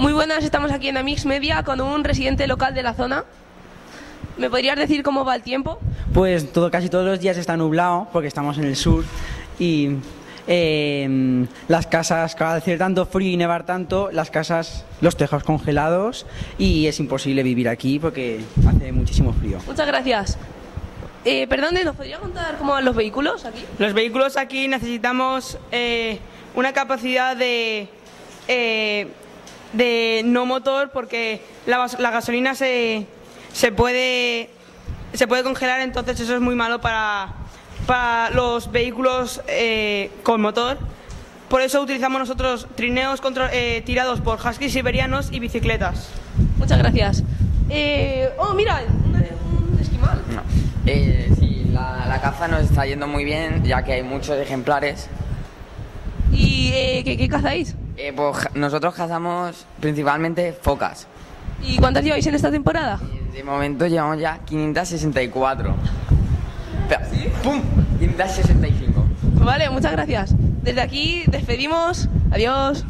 Muy buenas, estamos aquí en Amix Media con un residente local de la zona. ¿Me podrías decir cómo va el tiempo? Pues casi todos los días está nublado porque estamos en el sur y las casas, al hacer tanto frío y nevar tanto, las casas, los tejados congelados y es imposible vivir aquí porque hace muchísimo frío. Muchas gracias. Perdón, ¿nos podría contar cómo van los vehículos aquí? Los vehículos aquí necesitamos una capacidad de no motor porque la gasolina se puede congelar, entonces eso es muy malo para los vehículos con motor. Por eso utilizamos nosotros trineos tirados por huskies siberianos y bicicletas. Muchas gracias. Oh, mira, un esquimal. No. Sí, la caza nos está yendo muy bien, ya que hay muchos ejemplares. ¿Y qué cazáis? Pues nosotros cazamos principalmente focas. ¿Y cuántas lleváis en esta temporada? De momento llevamos ya 564. Espera, ¡pum! 565. Vale, muchas gracias. Desde aquí despedimos. Adiós.